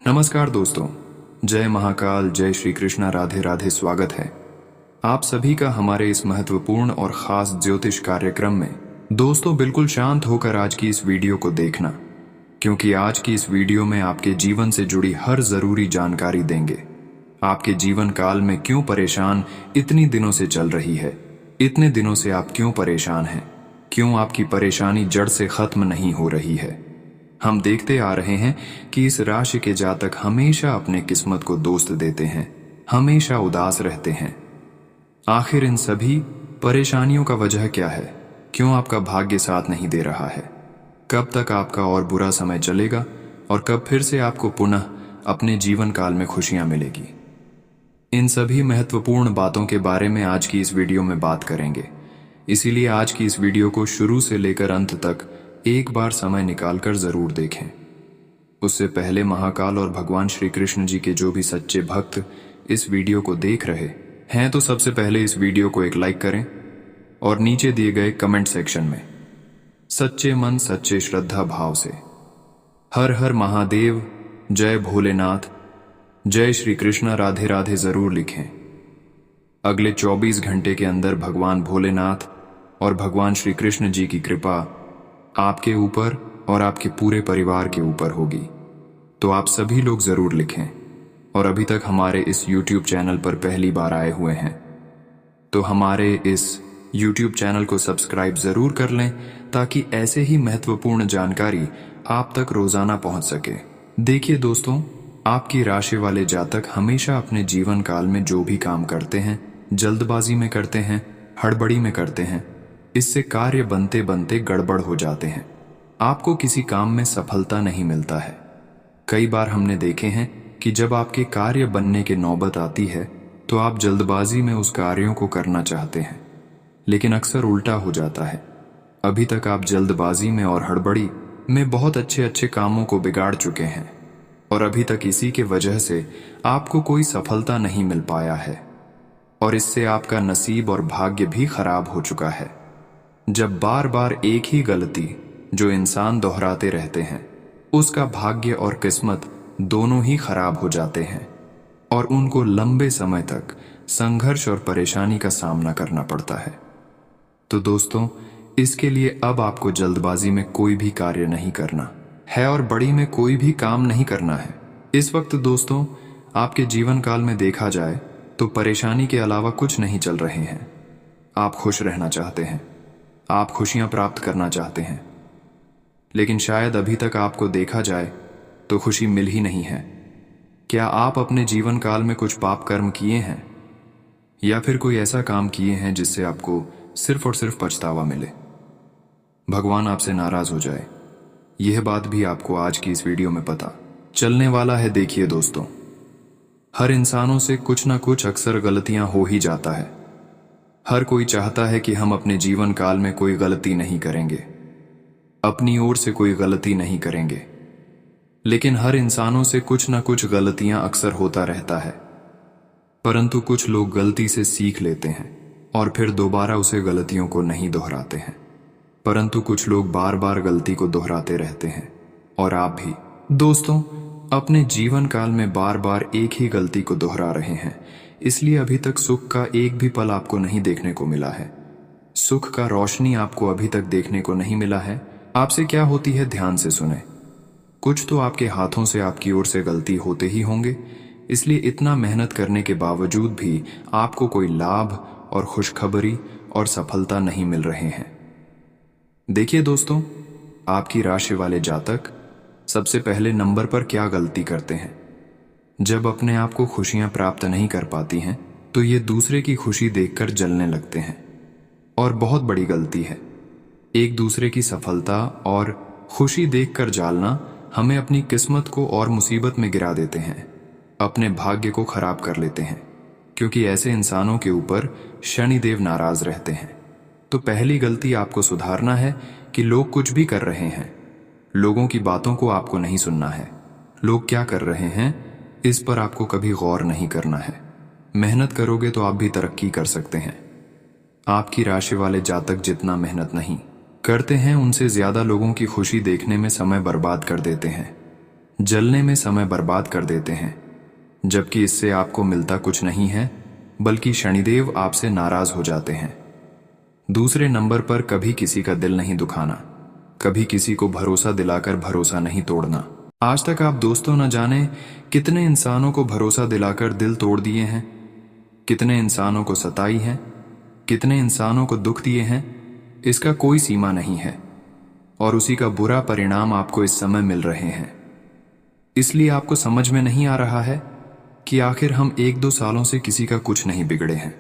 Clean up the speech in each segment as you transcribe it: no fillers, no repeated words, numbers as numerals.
नमस्कार दोस्तों, जय महाकाल, जय श्री कृष्णा, राधे राधे। स्वागत है आप सभी का हमारे इस महत्वपूर्ण और खास ज्योतिष कार्यक्रम में। दोस्तों, बिल्कुल शांत होकर आज की इस वीडियो को देखना, क्योंकि आज की इस वीडियो में आपके जीवन से जुड़ी हर जरूरी जानकारी देंगे। आपके जीवन काल में क्यों परेशान इतनी दिनों से चल रही है, इतने दिनों से आप क्यों परेशान हैं, क्यों आपकी परेशानी जड़ से खत्म नहीं हो रही है। हम देखते आ रहे हैं कि इस राशि के जातक हमेशा अपने किस्मत को दोस्त देते हैं, हमेशा उदास रहते हैं। आखिर इन सभी परेशानियों का वजह क्या है? क्यों आपका भाग्य साथ नहीं दे रहा है? कब तक आपका और बुरा समय चलेगा और कब फिर से आपको पुनः अपने जीवन काल में खुशियां मिलेगी? इन सभी महत्वपूर्ण बातों के बारे में आज की इस वीडियो में बात करेंगे। इसीलिए आज की इस वीडियो को शुरू से लेकर अंत तक एक बार समय निकालकर जरूर देखें। उससे पहले महाकाल और भगवान श्री कृष्ण जी के जो भी सच्चे भक्त इस वीडियो को देख रहे हैं, तो सबसे पहले इस वीडियो को एक लाइक करें और नीचे दिए गए कमेंट सेक्शन में सच्चे मन सच्चे श्रद्धा भाव से हर हर महादेव, जय भोलेनाथ, जय श्री कृष्णा, राधे राधे जरूर लिखें। अगले 24 घंटे के अंदर भगवान भोलेनाथ और भगवान श्री कृष्ण जी की कृपा आपके ऊपर और आपके पूरे परिवार के ऊपर होगी। तो आप सभी लोग जरूर लिखें। और अभी तक हमारे इस YouTube चैनल पर पहली बार आए हुए हैं तो हमारे इस YouTube चैनल को सब्सक्राइब जरूर कर लें, ताकि ऐसे ही महत्वपूर्ण जानकारी आप तक रोजाना पहुंच सके। देखिए दोस्तों, आपकी राशि वाले जातक हमेशा अपने जीवन काल में जो भी काम करते हैं, जल्दबाजी में करते हैं, हड़बड़ी में करते हैं। इससे कार्य बनते बनते गड़बड़ हो जाते हैं। आपको किसी काम में सफलता नहीं मिलता है। कई बार हमने देखे हैं कि जब आपके कार्य बनने की नौबत आती है तो आप जल्दबाजी में उस कार्यों को करना चाहते हैं, लेकिन अक्सर उल्टा हो जाता है। अभी तक आप जल्दबाजी में और हड़बड़ी में बहुत अच्छे अच्छे कामों को बिगाड़ चुके हैं और अभी तक इसी के वजह से आपको कोई सफलता नहीं मिल पाया है और इससे आपका नसीब और भाग्य भी खराब हो चुका है। जब बार बार एक ही गलती जो इंसान दोहराते रहते हैं, उसका भाग्य और किस्मत दोनों ही खराब हो जाते हैं और उनको लंबे समय तक संघर्ष और परेशानी का सामना करना पड़ता है। तो दोस्तों, इसके लिए अब आपको जल्दबाजी में कोई भी कार्य नहीं करना है और बड़ी में कोई भी काम नहीं करना है। इस वक्त दोस्तों, आपके जीवन काल में देखा जाए तो परेशानी के अलावा कुछ नहीं चल रहे हैं। आप खुश रहना चाहते हैं, आप खुशियां प्राप्त करना चाहते हैं, लेकिन शायद अभी तक आपको देखा जाए तो खुशी मिल ही नहीं है। क्या आप अपने जीवन काल में कुछ पाप कर्म किए हैं या फिर कोई ऐसा काम किए हैं जिससे आपको सिर्फ और सिर्फ पछतावा मिले, भगवान आपसे नाराज हो जाए? यह बात भी आपको आज की इस वीडियो में पता चलने वाला है। देखिए दोस्तों, हर इंसानों से कुछ ना कुछ अक्सर गलतियां हो ही जाता है। हर कोई चाहता है कि हम अपने जीवन काल में कोई गलती नहीं करेंगे, अपनी ओर से कोई गलती नहीं करेंगे, लेकिन हर इंसानों से कुछ ना कुछ गलतियां अक्सर होता रहता है। परंतु कुछ लोग गलती से सीख लेते हैं और फिर दोबारा उसे गलतियों को नहीं दोहराते हैं, परंतु कुछ लोग बार बार गलती को दोहराते रहते हैं। और आप भी दोस्तों अपने जीवन काल में बार बार एक ही गलती को दोहरा रहे हैं, इसलिए अभी तक सुख का एक भी पल आपको नहीं देखने को मिला है। सुख का रोशनी आपको अभी तक देखने को नहीं मिला है। आपसे क्या होती है, ध्यान से सुने। कुछ तो आपके हाथों से आपकी ओर से गलती होते ही होंगे, इसलिए इतना मेहनत करने के बावजूद भी आपको कोई लाभ और खुशखबरी और सफलता नहीं मिल रहे हैं। देखिए दोस्तों, आपकी राशि वाले जातक सबसे पहले नंबर पर क्या गलती करते हैं? जब अपने आप को खुशियां प्राप्त नहीं कर पाती हैं तो ये दूसरे की खुशी देखकर जलने लगते हैं, और बहुत बड़ी गलती है। एक दूसरे की सफलता और खुशी देखकर जालना हमें अपनी किस्मत को और मुसीबत में गिरा देते हैं, अपने भाग्य को खराब कर लेते हैं, क्योंकि ऐसे इंसानों के ऊपर शनिदेव नाराज रहते हैं। तो पहली गलती आपको सुधारना है कि लोग कुछ भी कर रहे हैं, लोगों की बातों को आपको नहीं सुनना है। लोग क्या कर रहे हैं इस पर आपको कभी गौर नहीं करना है। मेहनत करोगे तो आप भी तरक्की कर सकते हैं। आपकी राशि वाले जातक जितना मेहनत नहीं करते हैं, उनसे ज्यादा लोगों की खुशी देखने में समय बर्बाद कर देते हैं। जलने में समय बर्बाद कर देते हैं, जबकि इससे आपको मिलता कुछ नहीं है, बल्कि शनिदेव आपसे नाराज हो जाते हैं। दूसरे नंबर पर कभी किसी का दिल नहीं दुखाना, कभी किसी को भरोसा दिलाकर भरोसा नहीं तोड़ना। आज तक आप दोस्तों न जाने कितने इंसानों को भरोसा दिलाकर दिल तोड़ दिए हैं, कितने इंसानों को सताई हैं, कितने इंसानों को दुख दिए हैं, इसका कोई सीमा नहीं है। और उसी का बुरा परिणाम आपको इस समय मिल रहे हैं। इसलिए आपको समझ में नहीं आ रहा है कि आखिर हम 1-2 सालों से किसी का कुछ नहीं बिगड़े हैं,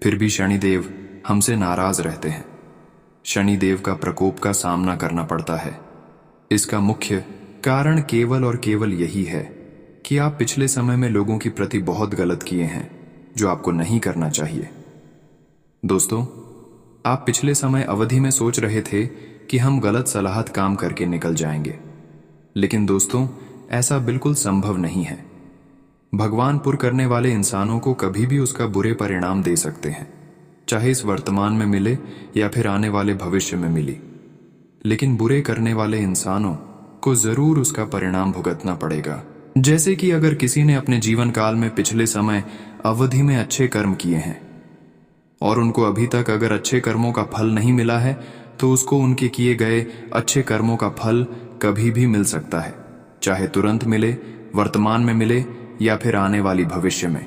फिर भी शनिदेव हमसे नाराज रहते हैं। शनिदेव का प्रकोप का सामना करना पड़ता है। इसका मुख्य कारण केवल और केवल यही है कि आप पिछले समय में लोगों के प्रति बहुत गलत किए हैं, जो आपको नहीं करना चाहिए। दोस्तों, आप पिछले समय अवधि में सोच रहे थे कि हम गलत सलाहत काम करके निकल जाएंगे, लेकिन दोस्तों ऐसा बिल्कुल संभव नहीं है। भगवान पुर करने वाले इंसानों को कभी भी उसका बुरे परिणाम दे सकते हैं, चाहे इस वर्तमान में मिले या फिर आने वाले भविष्य में मिली। लेकिन बुरे करने वाले इंसानों को जरूर उसका परिणाम भुगतना पड़ेगा। जैसे कि अगर किसी ने अपने जीवन काल में पिछले समय अवधि में अच्छे कर्म किए हैं और उनको अभी तक अगर अच्छे कर्मों का फल नहीं मिला है, तो उसको उनके किए गए अच्छे कर्मों का फल कभी भी मिल सकता है, चाहे तुरंत मिले, वर्तमान में मिले या फिर आने वाली भविष्य में,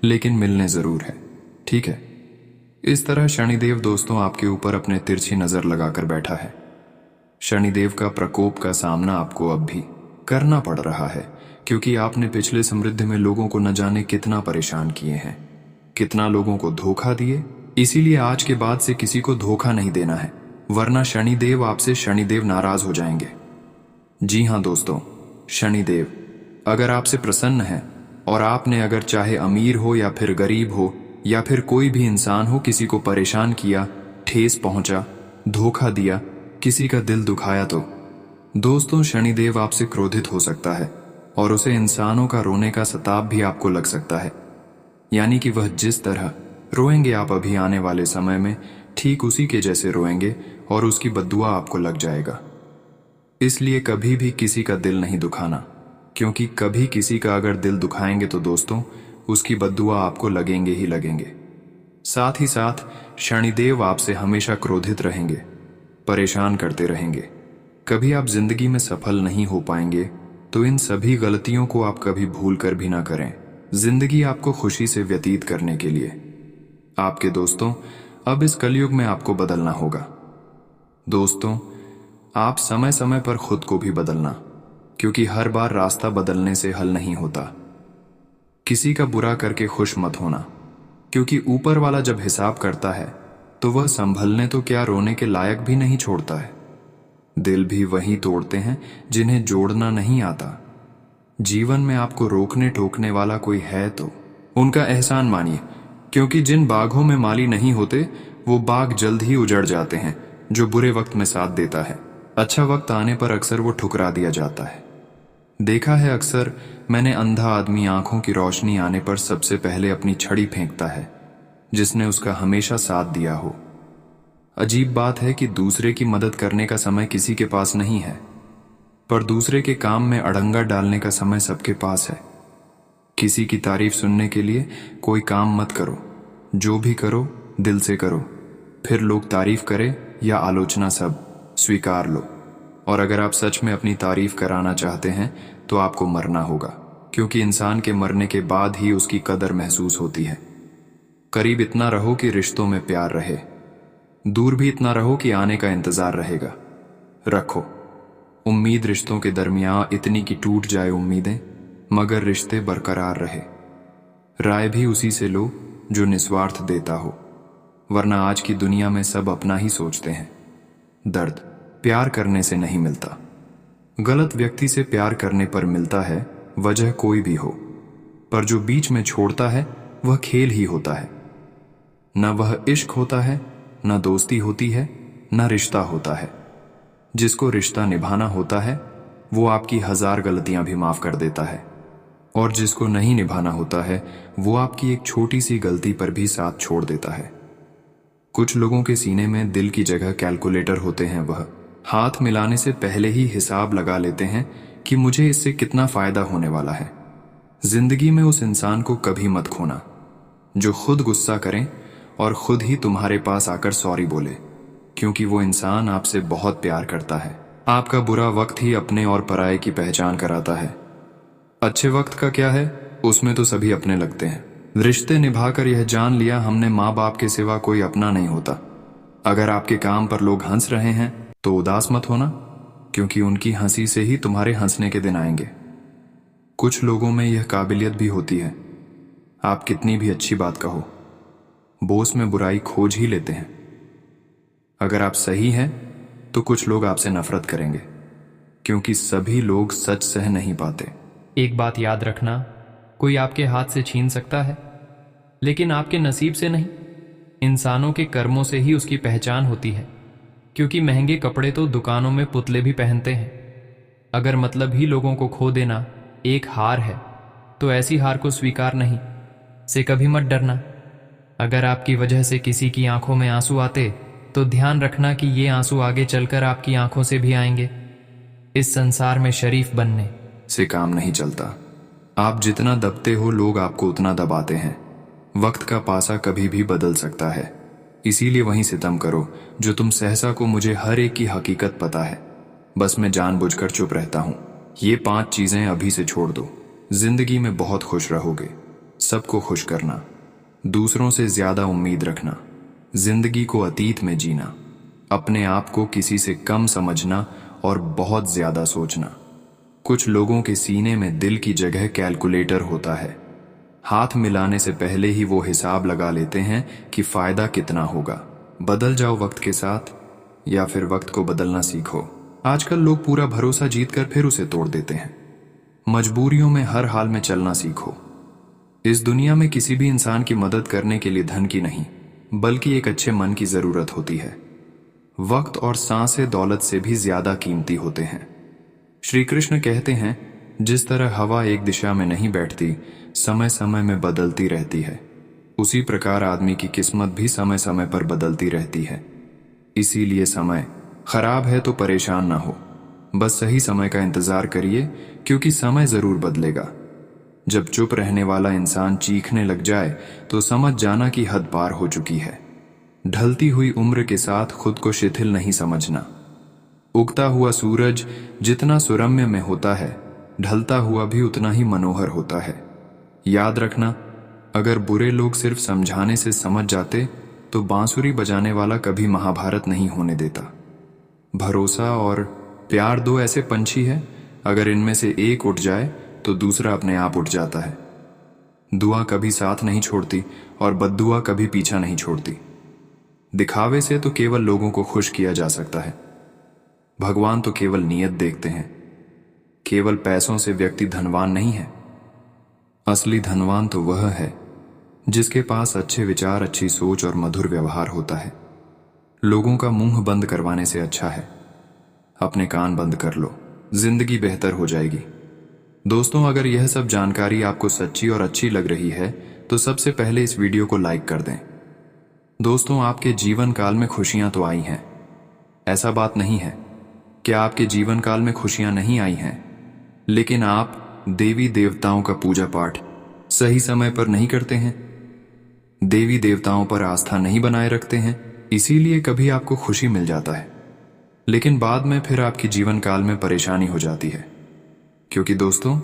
लेकिन मिलने जरूर है। ठीक है। इस तरह शनिदेव दोस्तों आपके ऊपर अपने तिरछी नजर लगाकर बैठा है। शनिदेव का प्रकोप का सामना आपको अब भी करना पड़ रहा है, क्योंकि आपने पिछले समृद्धि में लोगों को न जाने कितना परेशान किए हैं, कितना लोगों को धोखा दिए। इसीलिए आज के बाद से किसी को धोखा नहीं देना है, वरना शनिदेव नाराज हो जाएंगे। जी हाँ दोस्तों, शनिदेव अगर आपसे प्रसन्न है और आपने अगर चाहे अमीर हो या फिर गरीब हो या फिर कोई भी इंसान हो, किसी को परेशान किया, ठेस पहुंचा, धोखा दिया, किसी का दिल दुखाया, तो दोस्तों शनिदेव आपसे क्रोधित हो सकता है और उसे इंसानों का रोने का सताप भी आपको लग सकता है। यानी कि वह जिस तरह रोएंगे आप अभी आने वाले समय में, ठीक उसी के जैसे रोएंगे और उसकी बद्दुआ आपको लग जाएगा। इसलिए कभी भी किसी का दिल नहीं दुखाना, क्योंकि कभी किसी का अगर दिल दुखाएंगे तो दोस्तों उसकी बद्दुआ आपको लगेंगे ही लगेंगे। साथ ही साथ शनिदेव आपसे हमेशा क्रोधित रहेंगे, परेशान करते रहेंगे। कभी आप जिंदगी में सफल नहीं हो पाएंगे, तो इन सभी गलतियों को आप कभी भूल कर भी ना करें, जिंदगी आपको खुशी से व्यतीत करने के लिए। आपके दोस्तों अब इस कलयुग में आपको बदलना होगा। दोस्तों आप समय समय पर खुद को भी बदलना, क्योंकि हर बार रास्ता बदलने से हल नहीं होता। किसी का बुरा करके खुश मत होना, क्योंकि ऊपर वाला जब हिसाब करता है तो वह संभलने तो क्या रोने के लायक भी नहीं छोड़ता है। दिल भी वही तोड़ते हैं जिन्हें जोड़ना नहीं आता। जीवन में आपको रोकने टोकने वाला कोई है तो उनका एहसान मानिए, क्योंकि जिन बाघों में माली नहीं होते वो बाघ जल्द ही उजड़ जाते हैं, जो बुरे वक्त में साथ देता है। अच्छा वक्त आने पर अक्सर वो ठुकरा दिया जाता है। देखा है अक्सर मैंने, अंधा आदमी आंखों की रोशनी आने पर सबसे पहले अपनी छड़ी फेंकता है, जिसने उसका हमेशा साथ दिया हो। अजीब बात है कि दूसरे की मदद करने का समय किसी के पास नहीं है, पर दूसरे के काम में अड़ंगा डालने का समय सबके पास है। किसी की तारीफ सुनने के लिए कोई काम मत करो, जो भी करो दिल से करो, फिर लोग तारीफ करे या आलोचना सब स्वीकार लो। और अगर आप सच में अपनी तारीफ कराना चाहते हैं तो आपको मरना होगा, क्योंकि इंसान के मरने के बाद ही उसकी कदर महसूस होती है। करीब इतना रहो कि रिश्तों में प्यार रहे, दूर भी इतना रहो कि आने का इंतजार रहेगा। रखो उम्मीद रिश्तों के दरमियान इतनी कि टूट जाए उम्मीदें, मगर रिश्ते बरकरार रहे। राय भी उसी से लो जो निस्वार्थ देता हो, वरना आज की दुनिया में सब अपना ही सोचते हैं। दर्द प्यार करने से नहीं मिलता, गलत व्यक्ति से प्यार करने पर मिलता है, वजह कोई भी हो। पर जो बीच में छोड़ता है वह खेल ही होता है। न वह इश्क होता है, न दोस्ती होती है, न रिश्ता होता है। जिसको रिश्ता निभाना होता है वो आपकी 1000 गलतियां भी माफ कर देता है, और जिसको नहीं निभाना होता है वो आपकी एक छोटी सी गलती पर भी साथ छोड़ देता है। कुछ लोगों के सीने में दिल की जगह कैलकुलेटर होते हैं। वह हाथ मिलाने से पहले ही हिसाब लगा लेते हैं कि मुझे इससे कितना फायदा होने वाला है। जिंदगी में उस इंसान को कभी मत खोना जो खुद गुस्सा करें और खुद ही तुम्हारे पास आकर सॉरी बोले, क्योंकि वो इंसान आपसे बहुत प्यार करता है। आपका बुरा वक्त ही अपने और पराये की पहचान कराता है। अच्छे वक्त का क्या है, उसमें तो सभी अपने लगते हैं। रिश्ते निभाकर यह जान लिया हमने, माँ बाप के सिवा कोई अपना नहीं होता। अगर आपके काम पर लोग हंस रहे हैं तो उदास मत होना, क्योंकि उनकी हंसी से ही तुम्हारे हंसने के दिन आएंगे। कुछ लोगों में यह काबिलियत भी होती है, आप कितनी भी अच्छी बात कहो, बोस में बुराई खोज ही लेते हैं। अगर आप सही हैं तो कुछ लोग आपसे नफरत करेंगे, क्योंकि सभी लोग सच सह नहीं पाते। एक बात याद रखना, कोई आपके हाथ से छीन सकता है, लेकिन आपके नसीब से नहीं। इंसानों के कर्मों से ही उसकी पहचान होती है, क्योंकि महंगे कपड़े तो दुकानों में पुतले भी पहनते हैं। अगर मतलब ही लोगों को खो देना एक हार है, तो ऐसी हार को स्वीकार नहीं से कभी मत डरना। अगर आपकी वजह से किसी की आंखों में आंसू आते, तो ध्यान रखना कि ये आंसू आगे चलकर आपकी आंखों से भी आएंगे। इस संसार में शरीफ बनने से काम नहीं चलता। आप जितना दबते हो, लोग आपको उतना दबाते हैं। वक्त का पासा कभी भी बदल सकता है, इसीलिए वहीं सितम करो जो तुम सहसा को। मुझे हर एक की हकीकत पता है, बस मैं जानबूझकर चुप रहता हूँ। ये 5 चीजें अभी से छोड़ दो, जिंदगी में बहुत खुश रहोगे। सबको खुश करना, दूसरों से ज्यादा उम्मीद रखना, जिंदगी को अतीत में जीना, अपने आप को किसी से कम समझना और बहुत ज्यादा सोचना। कुछ लोगों के सीने में दिल की जगह कैलकुलेटर होता है। हाथ मिलाने से पहले ही वो हिसाब लगा लेते हैं कि फायदा कितना होगा। बदल जाओ वक्त के साथ, या फिर वक्त को बदलना सीखो। आजकल लोग पूरा भरोसा जीतकर फिर उसे तोड़ देते हैं। मजबूरियों में हर हाल में चलना सीखो। इस दुनिया में किसी भी इंसान की मदद करने के लिए धन की नहीं, बल्कि एक अच्छे मन की जरूरत होती है। वक्त और सांसें दौलत से भी ज्यादा कीमती होते हैं। श्री कृष्ण कहते हैं, जिस तरह हवा एक दिशा में नहीं बैठती, समय समय में बदलती रहती है, उसी प्रकार आदमी की किस्मत भी समय समय पर बदलती रहती है। इसीलिए समय खराब है तो परेशान ना हो, बस सही समय का इंतजार करिए, क्योंकि समय जरूर बदलेगा। जब चुप रहने वाला इंसान चीखने लग जाए तो समझ जाना कि हद पार हो चुकी है। ढलती हुई उम्र के साथ खुद को शिथिल नहीं समझना। उगता हुआ सूरज जितना सुरम्य में होता है, ढलता हुआ भी उतना ही मनोहर होता है। याद रखना, अगर बुरे लोग सिर्फ समझाने से समझ जाते तो बांसुरी बजाने वाला कभी महाभारत नहीं होने देता। भरोसा और प्यार 2 ऐसे पंछी हैं, अगर इनमें से एक उड़ जाए तो दूसरा अपने आप उड़ जाता है। दुआ कभी साथ नहीं छोड़ती और बद्दुआ कभी पीछा नहीं छोड़ती। दिखावे से तो केवल लोगों को खुश किया जा सकता है। भगवान तो केवल नीयत देखते हैं। केवल पैसों से व्यक्ति धनवान नहीं है। असली धनवान तो वह है जिसके पास अच्छे विचार, अच्छी सोच और मधुर व्यवहार होता है। लोगों का मुंह बंद करवाने से अच्छा है अपने कान बंद कर लो, जिंदगी बेहतर हो जाएगी। दोस्तों, अगर यह सब जानकारी आपको सच्ची और अच्छी लग रही है तो सबसे पहले इस वीडियो को लाइक कर दें। दोस्तों, आपके जीवन काल में खुशियां तो आई हैं, ऐसा बात नहीं है कि आपके जीवन काल में खुशियां नहीं आई हैं, लेकिन आप देवी देवताओं का पूजा पाठ सही समय पर नहीं करते हैं, देवी देवताओं पर आस्था नहीं बनाए रखते हैं। इसीलिए कभी आपको खुशी मिल जाता है, लेकिन बाद में फिर आपकी जीवन काल में परेशानी हो जाती है। क्योंकि दोस्तों,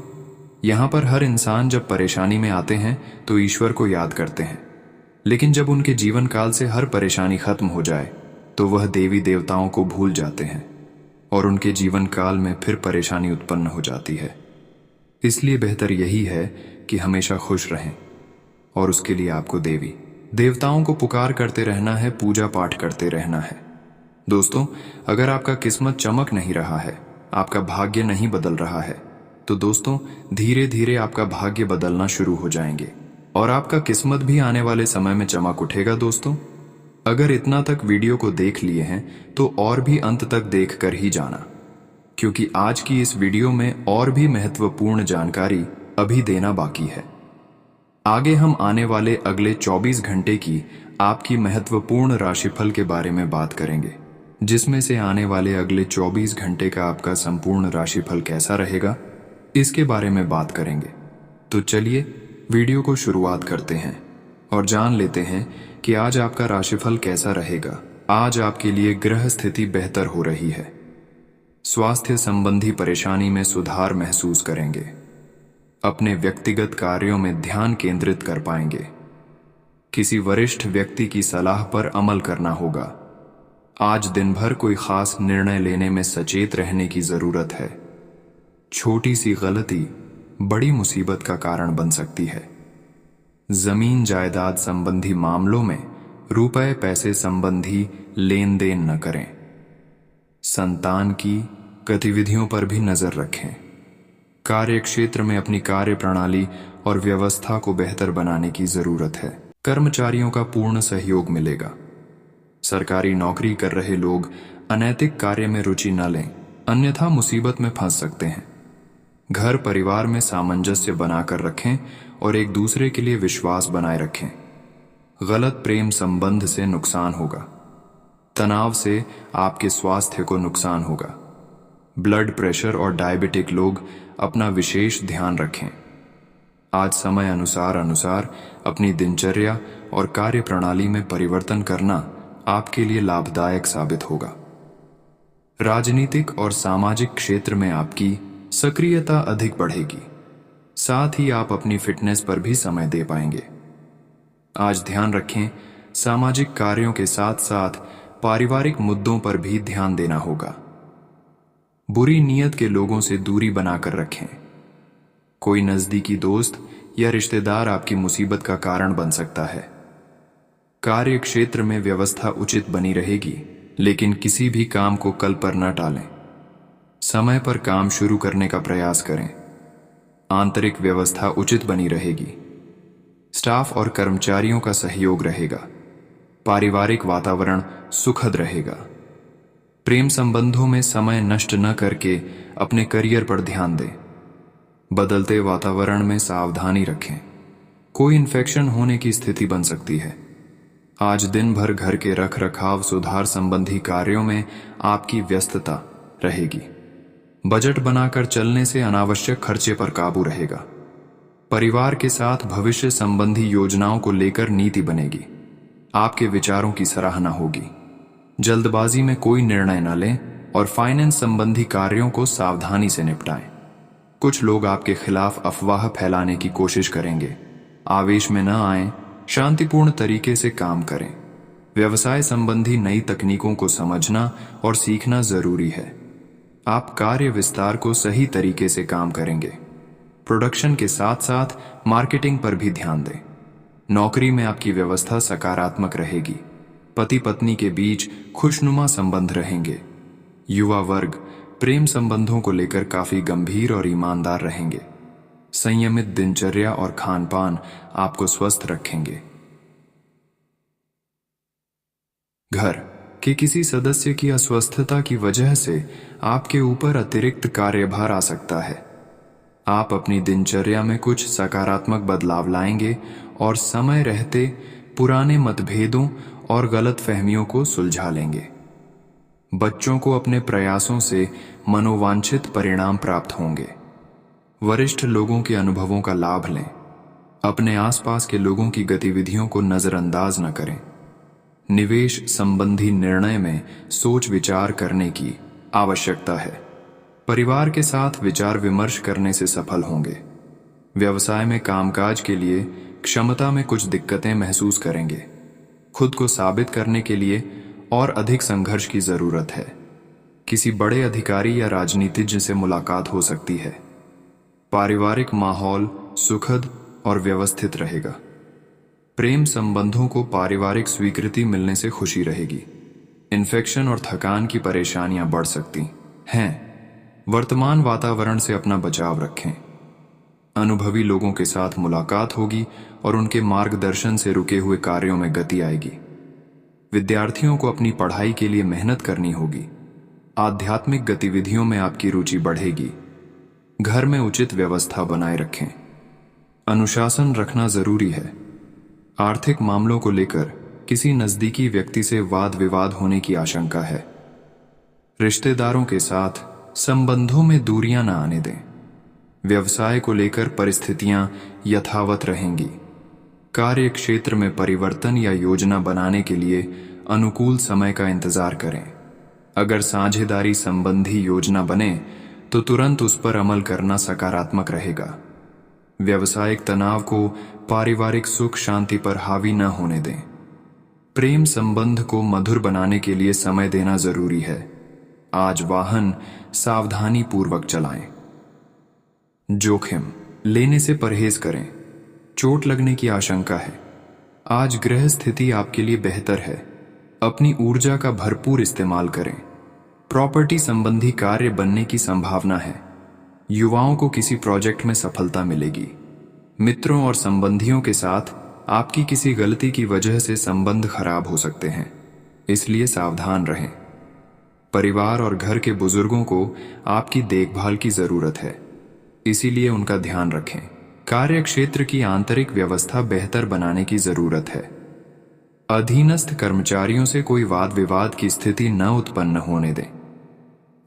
यहां पर हर इंसान जब परेशानी में आते हैं तो ईश्वर को याद करते हैं, लेकिन जब उनके जीवन काल से हर परेशानी खत्म हो जाए तो वह देवी देवताओं को भूल जाते हैं और उनके जीवन काल में फिर परेशानी उत्पन्न हो जाती है। इसलिए बेहतर यही है कि हमेशा खुश रहें, और उसके लिए आपको देवी देवताओं को पुकार करते रहना है, पूजा पाठ करते रहना है। दोस्तों, अगर आपका किस्मत चमक नहीं रहा है, आपका भाग्य नहीं बदल रहा है, तो दोस्तों धीरे धीरे आपका भाग्य बदलना शुरू हो जाएंगे और आपका किस्मत भी आने वाले समय में चमक उठेगा। दोस्तों, अगर इतना तक वीडियो को देख लिए हैं तो और भी अंत तक देख कर ही जाना, क्योंकि आज की इस वीडियो में और भी महत्वपूर्ण जानकारी अभी देना बाकी है। आगे हम आने वाले अगले 24 घंटे की आपकी महत्वपूर्ण राशिफल के बारे में बात करेंगे। जिसमें से आने वाले अगले 24 घंटे का आपका संपूर्ण राशिफल कैसा रहेगा, इसके बारे में बात करेंगे। तो चलिए वीडियो को शुरुआत करते हैं और जान लेते हैं कि आज आपका राशिफल कैसा रहेगा। आज आपके लिए ग्रह स्थिति बेहतर हो रही है। स्वास्थ्य संबंधी परेशानी में सुधार महसूस करेंगे। अपने व्यक्तिगत कार्यों में ध्यान केंद्रित कर पाएंगे। किसी वरिष्ठ व्यक्ति की सलाह पर अमल करना होगा। आज दिन भर कोई खास निर्णय लेने में सचेत रहने की जरूरत है। छोटी सी गलती बड़ी मुसीबत का कारण बन सकती है। जमीन जायदाद संबंधी मामलों में रुपए पैसे संबंधी लेन देन न करें। संतान की गतिविधियों पर भी नजर रखें। कार्य क्षेत्र में अपनी कार्य प्रणाली और व्यवस्था को बेहतर बनाने की जरूरत है। कर्मचारियों का पूर्ण सहयोग मिलेगा। सरकारी नौकरी कर रहे लोग अनैतिक कार्य में रुचि न लें, अन्यथा मुसीबत में फंस सकते हैं। घर परिवार में सामंजस्य बनाकर रखें और एक दूसरे के लिए विश्वास बनाए रखें। गलत प्रेम संबंध से नुकसान होगा। तनाव से आपके स्वास्थ्य को नुकसान होगा। ब्लड प्रेशर और डायबिटिक लोग अपना विशेष ध्यान रखें। आज समय अनुसार अपनी दिनचर्या और कार्य प्रणाली में परिवर्तन करना आपके लिए लाभदायक साबित होगा। राजनीतिक और सामाजिक क्षेत्र में आपकी सक्रियता अधिक बढ़ेगी। साथ ही आप अपनी फिटनेस पर भी समय दे पाएंगे। आज ध्यान रखें, सामाजिक कार्यों के साथ साथ पारिवारिक मुद्दों पर भी ध्यान देना होगा। बुरी नीयत के लोगों से दूरी बनाकर रखें। कोई नजदीकी दोस्त या रिश्तेदार आपकी मुसीबत का कारण बन सकता है। कार्य क्षेत्र में व्यवस्था उचित बनी रहेगी, लेकिन किसी भी काम को कल पर न टालें। समय पर काम शुरू करने का प्रयास करें। आंतरिक व्यवस्था उचित बनी रहेगी। स्टाफ और कर्मचारियों का सहयोग रहेगा। पारिवारिक वातावरण सुखद रहेगा। प्रेम संबंधों में समय नष्ट न करके अपने करियर पर ध्यान दें। बदलते वातावरण में सावधानी रखें। कोई इन्फेक्शन होने की स्थिति बन सकती है। आज दिन भर घर के रखरखाव सुधार संबंधी कार्यों में आपकी व्यस्तता रहेगी। बजट बनाकर चलने से अनावश्यक खर्चे पर काबू रहेगा। परिवार के साथ भविष्य संबंधी योजनाओं को लेकर नीति बनेगी। आपके विचारों की सराहना होगी। जल्दबाजी में कोई निर्णय न लें और फाइनेंस संबंधी कार्यों को सावधानी से निपटाएं। कुछ लोग आपके खिलाफ अफवाह फैलाने की कोशिश करेंगे। आवेश में न आएं, शांतिपूर्ण तरीके से काम करें। व्यवसाय संबंधी नई तकनीकों को समझना और सीखना जरूरी है। आप कार्य विस्तार को सही तरीके से काम करेंगे। प्रोडक्शन के साथ साथ मार्केटिंग पर भी ध्यान दें। नौकरी में आपकी व्यवस्था सकारात्मक रहेगी। पति पत्नी के बीच खुशनुमा संबंध रहेंगे। युवा वर्ग प्रेम संबंधों को लेकर काफी गंभीर और ईमानदार रहेंगे। संयमित दिनचर्या और खान पान आपको स्वस्थ रखेंगे। घर के किसी सदस्य की अस्वस्थता की वजह से आपके ऊपर अतिरिक्त कार्यभार आ सकता है। आप अपनी दिनचर्या में कुछ सकारात्मक बदलाव लाएंगे और समय रहते पुराने मतभेदों और गलतफहमियों को सुलझा लेंगे। बच्चों को अपने प्रयासों से मनोवांछित परिणाम प्राप्त होंगे। वरिष्ठ लोगों के अनुभवों का लाभ लें। अपने आसपास के लोगों की गतिविधियों को नजरअंदाज न करें। निवेश संबंधी निर्णय में सोच विचार करने की आवश्यकता है। परिवार के साथ विचार विमर्श करने से सफल होंगे। व्यवसाय में कामकाज के लिए क्षमता में कुछ दिक्कतें महसूस करेंगे। खुद को साबित करने के लिए और अधिक संघर्ष की जरूरत है। किसी बड़े अधिकारी या राजनीतिज्ञ से मुलाकात हो सकती है। पारिवारिक माहौल सुखद और व्यवस्थित रहेगा। प्रेम संबंधों को पारिवारिक स्वीकृति मिलने से खुशी रहेगी। इन्फेक्शन और थकान की परेशानियां बढ़ सकती हैं। वर्तमान वातावरण से अपना बचाव रखें। अनुभवी लोगों के साथ मुलाकात होगी और उनके मार्गदर्शन से रुके हुए कार्यों में गति आएगी। विद्यार्थियों को अपनी पढ़ाई के लिए मेहनत करनी होगी। आध्यात्मिक गतिविधियों में आपकी रुचि बढ़ेगी। घर में उचित व्यवस्था बनाए रखें। अनुशासन रखना जरूरी है। आर्थिक मामलों को लेकर किसी नजदीकी व्यक्ति से वाद विवाद होने की आशंका है। रिश्तेदारों के साथ संबंधों में दूरियां न आने दें। व्यवसाय को लेकर परिस्थितियां यथावत रहेंगी। कार्य क्षेत्र में परिवर्तन या योजना बनाने के लिए अनुकूल समय का इंतजार करें। अगर साझेदारी संबंधी योजना बने तो तुरंत उस पर अमल करना सकारात्मक रहेगा। व्यवसायिक तनाव को पारिवारिक सुख शांति पर हावी न होने दें। प्रेम संबंध को मधुर बनाने के लिए समय देना जरूरी है। आज वाहन सावधानी पूर्वक चलाएं। जोखिम लेने से परहेज करें। चोट लगने की आशंका है। आज ग्रह स्थिति आपके लिए बेहतर है। अपनी ऊर्जा का भरपूर इस्तेमाल करें। प्रॉपर्टी संबंधी कार्य बनने की संभावना है। युवाओं को किसी प्रोजेक्ट में सफलता मिलेगी। मित्रों और संबंधियों के साथ आपकी किसी गलती की वजह से संबंध खराब हो सकते हैं, इसलिए सावधान रहें। परिवार और घर के बुजुर्गों को आपकी देखभाल की जरूरत है, इसीलिए उनका ध्यान रखें। कार्य क्षेत्र की आंतरिक व्यवस्था बेहतर बनाने की जरूरत है। अधीनस्थ कर्मचारियों से कोई वाद विवाद की स्थिति न उत्पन्न होने दें।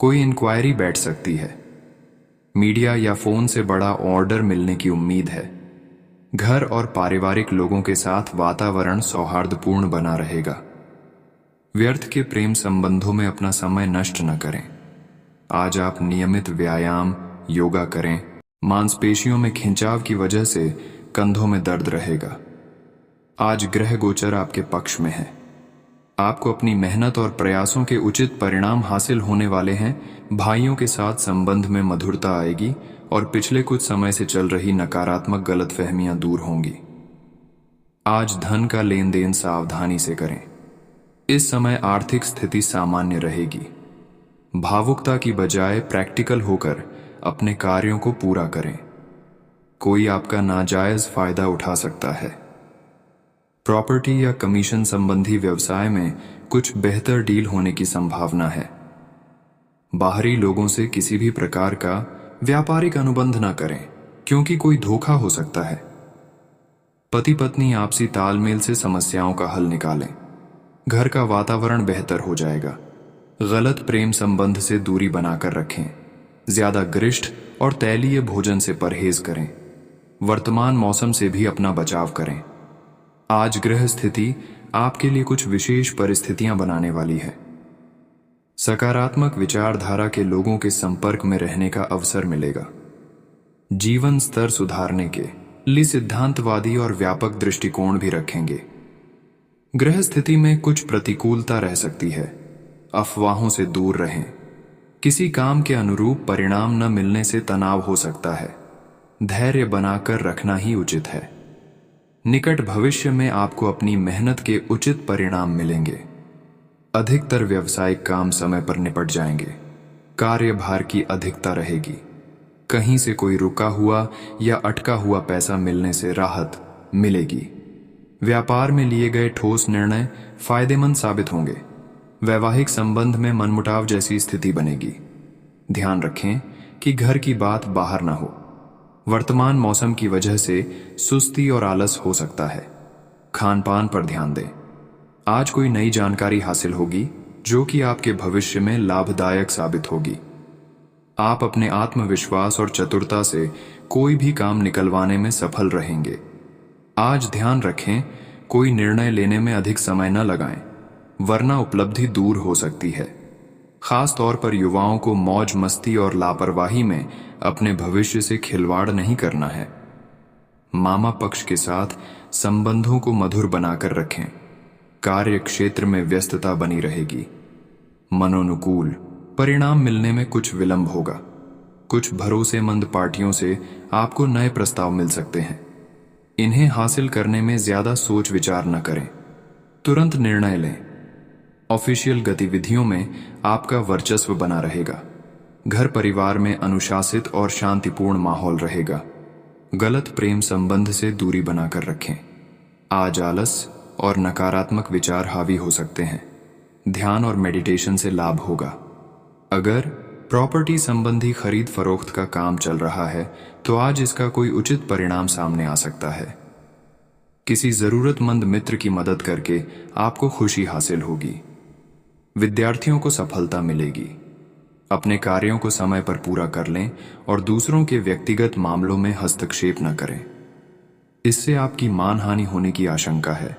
कोई इंक्वायरी बैठ सकती है। मीडिया या फोन से बड़ा ऑर्डर मिलने की उम्मीद है। घर और पारिवारिक लोगों के साथ वातावरण सौहार्दपूर्ण बना रहेगा। व्यर्थ के प्रेम संबंधों में अपना समय नष्ट न करें। आज आप नियमित व्यायाम, योगा करें। मांसपेशियों में खिंचाव की वजह से कंधों में दर्द रहेगा। आज ग्रह गोचर आपके पक्ष में है। आपको अपनी मेहनत और प्रयासों के उचित परिणाम हासिल होने वाले हैं। भाइयों के साथ संबंध में मधुरता आएगी और पिछले कुछ समय से चल रही नकारात्मक गलतफहमियां दूर होंगी। आज धन का लेन देन सावधानी से करें। इस समय आर्थिक स्थिति सामान्य रहेगी। भावुकता की बजाय प्रैक्टिकल होकर अपने कार्यों को पूरा करें। कोई आपका नाजायज फायदा उठा सकता है। प्रॉपर्टी या कमीशन संबंधी व्यवसाय में कुछ बेहतर डील होने की संभावना है। बाहरी लोगों से किसी भी प्रकार का व्यापारिक अनुबंध न करें, क्योंकि कोई धोखा हो सकता है। पति पत्नी आपसी तालमेल से समस्याओं का हल निकालें। घर का वातावरण बेहतर हो जाएगा। गलत प्रेम संबंध से दूरी बनाकर रखें। ज्यादा गरिष्ठ और तैलीय भोजन से परहेज करें। वर्तमान मौसम से भी अपना बचाव करें। आज ग्रह स्थिति आपके लिए कुछ विशेष परिस्थितियां बनाने वाली है। सकारात्मक विचारधारा के लोगों के संपर्क में रहने का अवसर मिलेगा। जीवन स्तर सुधारने के लिए सिद्धांतवादी और व्यापक दृष्टिकोण भी रखेंगे। ग्रह स्थिति में कुछ प्रतिकूलता रह सकती है। अफवाहों से दूर रहें। किसी काम के अनुरूप परिणाम न मिलने से तनाव हो सकता है। धैर्य बनाकर रखना ही उचित है। निकट भविष्य में आपको अपनी मेहनत के उचित परिणाम मिलेंगे। अधिकतर व्यावसायिक काम समय पर निपट जाएंगे। कार्यभार की अधिकता रहेगी। कहीं से कोई रुका हुआ या अटका हुआ पैसा मिलने से राहत मिलेगी। व्यापार में लिए गए ठोस निर्णय फायदेमंद साबित होंगे। वैवाहिक संबंध में मनमुटाव जैसी स्थिति बनेगी। ध्यान रखें कि घर की बात बाहर ना हो। वर्तमान मौसम की वजह से सुस्ती और आलस हो सकता है। खान पान पर ध्यान दें। आज कोई नई जानकारी हासिल होगी जो कि आपके भविष्य में लाभदायक साबित होगी। आप अपने आत्मविश्वास और चतुरता से कोई भी काम निकलवाने में सफल रहेंगे। आज ध्यान रखें, कोई निर्णय लेने में अधिक समय न लगाएं, वरना उपलब्धि दूर हो सकती है। खास तौर पर युवाओं को मौज मस्ती और लापरवाही में अपने भविष्य से खिलवाड़ नहीं करना है। मामा पक्ष के साथ संबंधों को मधुर बनाकर रखें। कार्य क्षेत्र में व्यस्तता बनी रहेगी। मनोनुकूल परिणाम मिलने में कुछ विलंब होगा। कुछ भरोसेमंद पार्टियों से आपको नए प्रस्ताव मिल सकते हैं। इन्हें हासिल करने में ज्यादा सोच विचार न करें, तुरंत निर्णय लें। ऑफिशियल गतिविधियों में आपका वर्चस्व बना रहेगा। घर परिवार में अनुशासित और शांतिपूर्ण माहौल रहेगा। गलत प्रेम संबंध से दूरी बनाकर रखें। आज आलस और नकारात्मक विचार हावी हो सकते हैं। ध्यान और मेडिटेशन से लाभ होगा। अगर प्रॉपर्टी संबंधी खरीद फरोख्त का काम चल रहा है तो आज इसका कोई उचित परिणाम सामने आ सकता है। किसी जरूरतमंद मित्र की मदद करके आपको खुशी हासिल होगी। विद्यार्थियों को सफलता मिलेगी। अपने कार्यों को समय पर पूरा कर लें और दूसरों के व्यक्तिगत मामलों में हस्तक्षेप न करें। इससे आपकी मानहानि होने की आशंका है।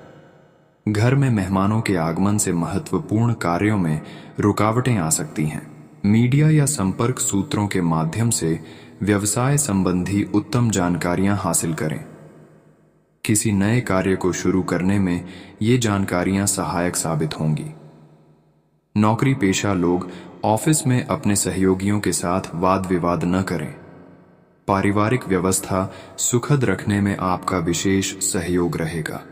घर में मेहमानों के आगमन से महत्वपूर्ण कार्यों में रुकावटें आ सकती हैं। मीडिया या संपर्क सूत्रों के माध्यम से व्यवसाय संबंधी उत्तम जानकारियां हासिल करें। किसी नए कार्य को शुरू करने में ये जानकारियां सहायक साबित होंगी। नौकरी पेशा लोग ऑफिस में अपने सहयोगियों के साथ वाद विवाद न करें। पारिवारिक व्यवस्था सुखद रखने में आपका विशेष सहयोग रहेगा।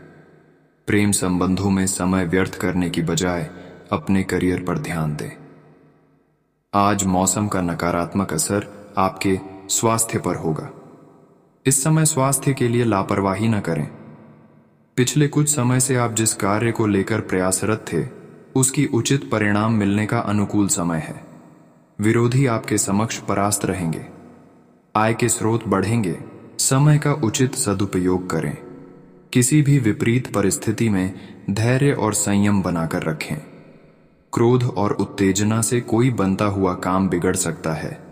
प्रेम संबंधों में समय व्यर्थ करने की बजाय अपने करियर पर ध्यान दें। आज मौसम का नकारात्मक असर आपके स्वास्थ्य पर होगा। इस समय स्वास्थ्य के लिए लापरवाही न करें। पिछले कुछ समय से आप जिस कार्य को लेकर प्रयासरत थे, उसकी उचित परिणाम मिलने का अनुकूल समय है। विरोधी आपके समक्ष परास्त रहेंगे। आय के स्रोत बढ़ेंगे। समय का उचित सदुपयोग करें। किसी भी विपरीत परिस्थिति में धैर्य और संयम बनाकर रखें। क्रोध और उत्तेजना से कोई बनता हुआ काम बिगड़ सकता है।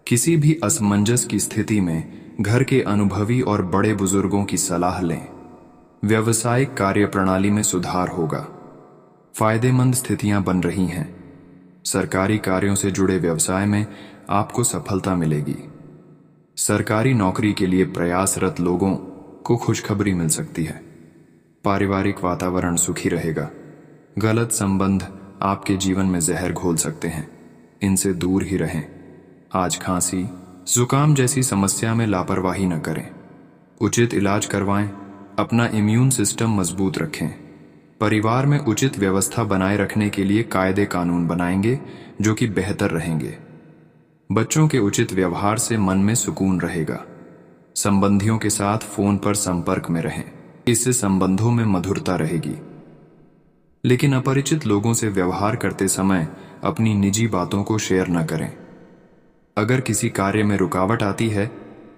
किसी भी असमंजस की स्थिति में घर के अनुभवी और बड़े बुजुर्गों की सलाह लें। व्यावसायिक कार्यप्रणाली में सुधार होगा। फायदेमंद स्थितियां बन रही हैं। सरकारी कार्यों से जुड़े व्यवसाय में आपको सफलता मिलेगी। सरकारी नौकरी के लिए प्रयासरत लोगों को खुशखबरी मिल सकती है। पारिवारिक वातावरण सुखी रहेगा। गलत संबंध आपके जीवन में जहर घोल सकते हैं, इनसे दूर ही रहें। आज खांसी, जुकाम जैसी समस्या में लापरवाही न करें। उचित इलाज करवाएं। अपना इम्यून सिस्टम मजबूत रखें। परिवार में उचित व्यवस्था बनाए रखने के लिए कायदे कानून बनाएंगे जो कि बेहतर रहेंगे। बच्चों के उचित व्यवहार से मन में सुकून रहेगा। संबंधियों के साथ फोन पर संपर्क में रहें। इससे संबंधों में मधुरता रहेगी। लेकिन अपरिचित लोगों से व्यवहार करते समय अपनी निजी बातों को शेयर न करें। अगर किसी कार्य में रुकावट आती है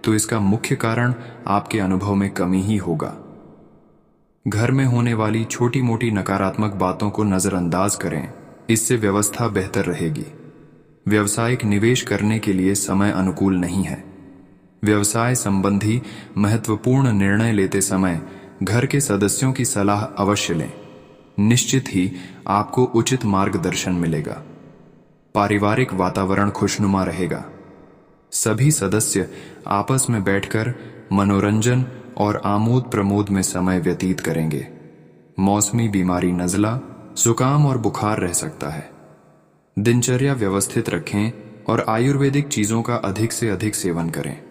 तो इसका मुख्य कारण आपके अनुभव में कमी ही होगा। घर में होने वाली छोटी मोटी नकारात्मक बातों को नजरअंदाज करें। इससे व्यवस्था बेहतर रहेगी। व्यावसायिक निवेश करने के लिए समय अनुकूल नहीं है। व्यवसाय संबंधी महत्वपूर्ण निर्णय लेते समय घर के सदस्यों की सलाह अवश्य लें। निश्चित ही आपको उचित मार्गदर्शन मिलेगा। पारिवारिक वातावरण खुशनुमा रहेगा। सभी सदस्य आपस में बैठकर मनोरंजन और आमोद प्रमोद में समय व्यतीत करेंगे। मौसमी बीमारी नज़ला, जुकाम और बुखार रह सकता है। दिनचर्या व्यवस्थित रखें और आयुर्वेदिक चीज़ों का अधिक से अधिक सेवन करें।